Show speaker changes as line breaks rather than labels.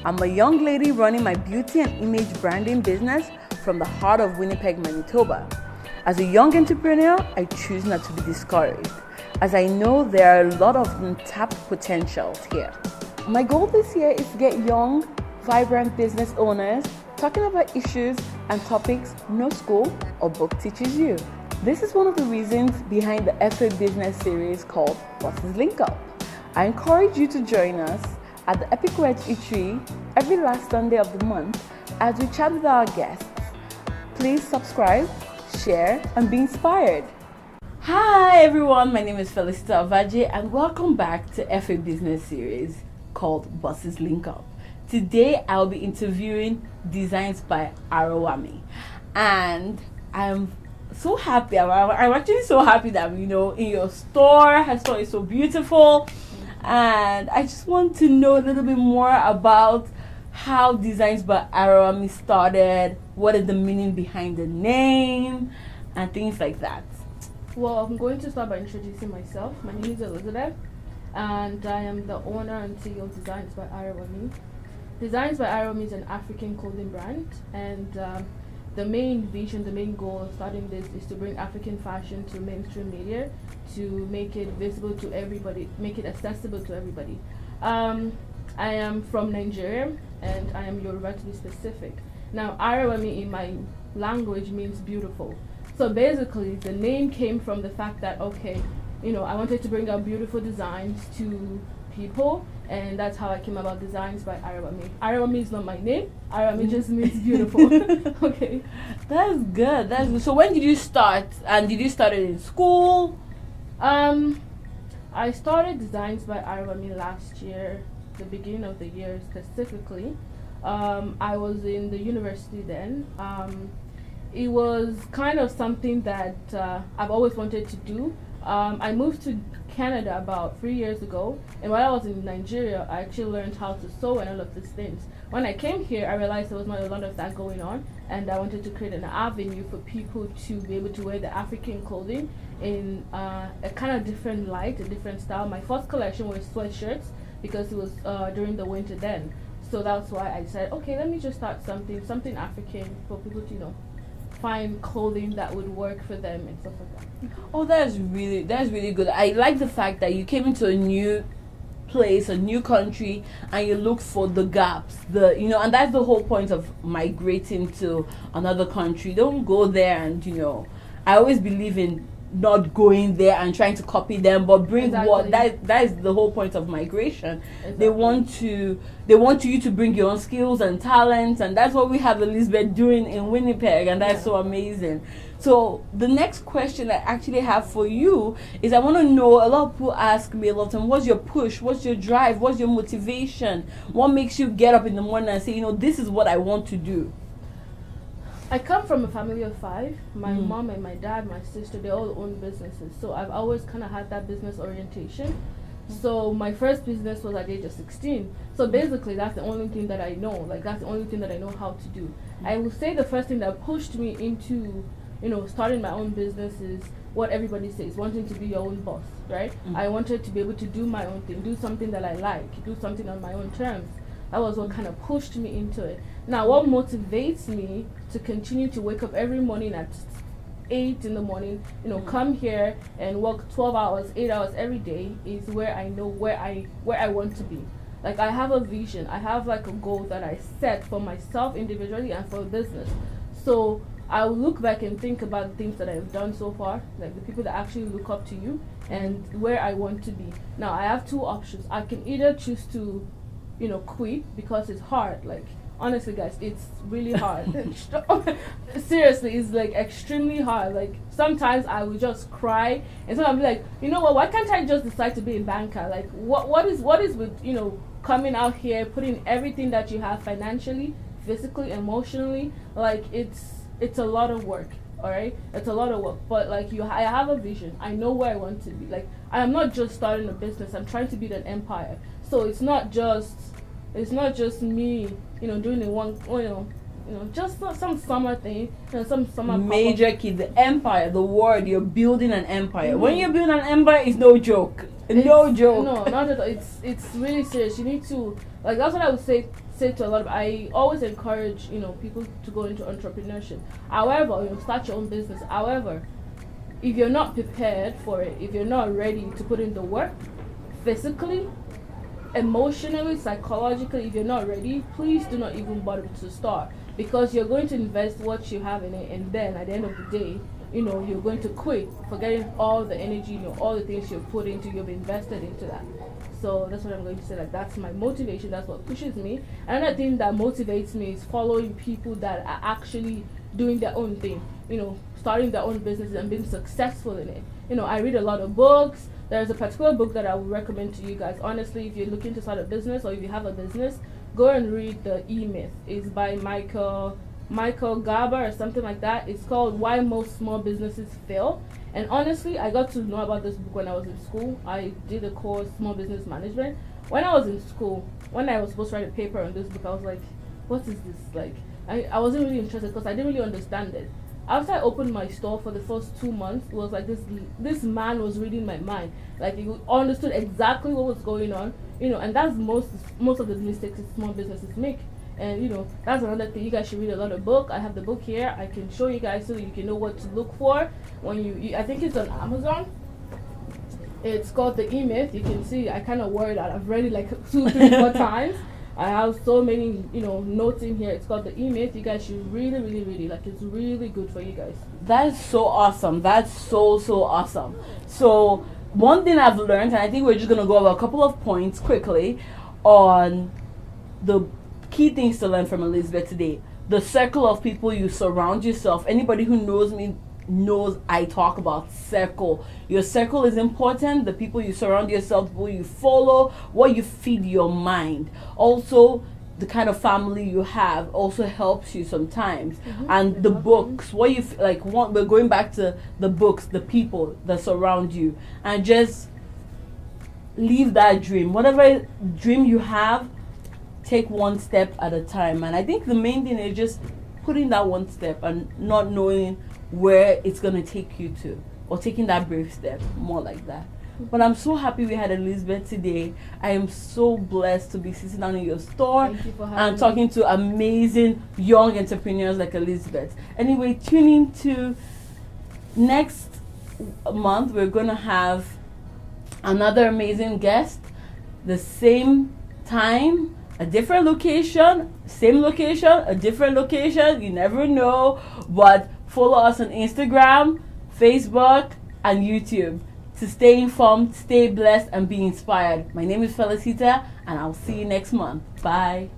I'm a young lady running my beauty and image branding business from the heart of Winnipeg, Manitoba. As a young entrepreneur, I choose not to be discouraged, as I know there are a lot of untapped potentials here. My goal this year is to get young, vibrant business owners talking about issues and topics no school or book teaches you. This is one of the reasons behind the FA Business series called Bosses Link Up. I encourage you to join us at the Epic Artistry every last Sunday of the month as we chat with our guests. Please subscribe, share, and be inspired. Hi everyone, my name is Felicheeta and welcome back to FA Business series called Bosses Link Up. Today I'll be interviewing DesignsbyArewami, and I'm so happy. I'm actually so happy that in your store. I saw it so beautiful, and I just want to know a little bit more about how DesignsbyArewami started. What is the meaning behind the name and things like that?
Well, I'm going to start by introducing myself. My name is Elizabeth, and I am the owner and CEO of DesignsbyArewami. DesignsbyArewami is an African clothing brand, and the main vision, the main goal of starting this is to bring African fashion to mainstream media, to make it visible to everybody, make it accessible to everybody. I am from Nigeria, and I am Yoruba to be specific. Now, Arewami in my language means beautiful. So basically, the name came from the fact that, I wanted to bring out beautiful designs to people, and that's how I came about DesignsbyArewami. Arewami is not my name. Arewami just means beautiful. Okay.
That's good. That's good. So when did you start? And did you start it in school?
I started DesignsbyArewami last year, the beginning of the year specifically. I was in the university then. It was kind of something that I've always wanted to do. I moved to Canada about 3 years ago, and while I was in Nigeria, I actually learned how to sew and all of these things. When I came here, I realized there was not a lot of that going on, and I wanted to create an avenue for people to be able to wear the African clothing in a kind of different light, a different style. My first collection was sweatshirts because it was during the winter then. So that's why I said, okay, let me just start something African for people to, find clothing that would work for them and stuff like that.
Oh, that's really good. I like the fact that you came into a new place, a new country, and you look for the gaps, and that's the whole point of migrating to another country. Don't go there and I always believe in not going there and trying to copy them, but bring what that is the whole point of migration. Exactly. They want you to bring your own skills and talents, and that's what we have Elizabeth doing in Winnipeg, and that's so amazing. So the next question I actually have for you is, I want to know, a lot of people ask me a lot of time, what's your push, what's your drive, what's your motivation, what makes you get up in the morning and say, this is what I want to do?
I come from a family of 5. My mom and my dad, my sister, they all own businesses. So I've always kind of had that business orientation. So my first business was at the age of 16. So basically, that's the only thing that I know. That's the only thing that I know how to do. I would say the first thing that pushed me into, starting my own business is what everybody says, wanting to be your own boss, right? I wanted to be able to do my own thing, do something that I like, do something on my own terms. That was what kind of pushed me into it. Now, what motivates me to continue to wake up every morning at 8 in the morning, come here and work 12 hours, 8 hours every day, is where I know where I want to be. I have a vision. I have a goal that I set for myself individually and for business. So I will look back and think about the things that I've done so far, the people that actually look up to you, and where I want to be. Now, I have 2 options. I can either choose to quit because it's hard. Honestly, guys, it's really hard. Seriously, it's extremely hard. Sometimes I will just cry, and sometimes I'll be like, you know what? Why can't I just decide to be a banker? What is with coming out here, putting everything that you have financially, physically, emotionally? It's a lot of work. All right, it's a lot of work. But I have a vision. I know where I want to be. I am not just starting a business. I'm trying to build an empire. So it's not just me, doing just some summer thing, some summer
major key, the empire, the word, you're building an empire. When you're building an empire, it's no joke. No joke.
No, not at all. It's really serious. You need to, that's what I would say, say to a lot of, I always encourage, people to go into entrepreneurship. However, start your own business. However, if you're not prepared for it, if you're not ready to put in the work, physically, emotionally, psychologically, if you're not ready, please do not even bother to start, because you're going to invest what you have in it, and then at the end of the day, you're going to quit, forgetting all the energy, all the things you've put into, you've invested into that. So that's what I'm going to say. Like, that's my motivation. That's what pushes me. Another thing that motivates me is following people that are actually doing their own thing. Starting their own businesses and being successful in it. I read a lot of books. There's a particular book that I would recommend to you guys. Honestly, if you're looking to start a business or if you have a business, go and read The E-Myth. It's by Michael Garber or something like that. It's called Why Most Small Businesses Fail. And honestly, I got to know about this book when I was in school. I did a course, Small Business Management. When I was in school, when I was supposed to write a paper on this book, I was like, what is this? Like, I wasn't really interested because I didn't really understand it. After I opened my store for the first 2 months, it was like this man was reading my mind. Like, he understood exactly what was going on, and that's most of the mistakes small businesses make. And that's another thing. You guys should read a lot of book. I have the book here. I can show you guys so that you can know what to look for when you I think it's on Amazon. It's called The E-Myth. You can see I kind of wore it out. I've read it like 2, 3, 4 times. I have so many notes in here. It's called The E-Myth. You guys should really, really, really, like, it's really good for you guys.
That is so awesome. That's so awesome. So one thing I've learned, and I think we're just gonna go over a couple of points quickly on the key things to learn from Elizabeth today. The circle of people you surround yourself. Anybody who knows me knows I talk about circle. Your circle is important. The people you surround yourself, people you follow, what you feed your mind. Also, the kind of family you have also helps you sometimes. And the books, what you we're going back to the books, the people that surround you, and just leave that dream. Whatever dream you have, take one step at a time. And I think the main thing is just putting that one step and not knowing where it's going to take you to, or taking that brave step, more like that. But I'm so happy we had Elizabeth today. I am so blessed to be sitting down in your store and talking to amazing young entrepreneurs like Elizabeth. Anyway, tune in to next month. We're going to have another amazing guest, the same time, a different location, same location, a different location. You never know. But follow us on Instagram, Facebook, and YouTube to stay informed, stay blessed, and be inspired. My name is Felicheeta, and I'll see you next month. Bye.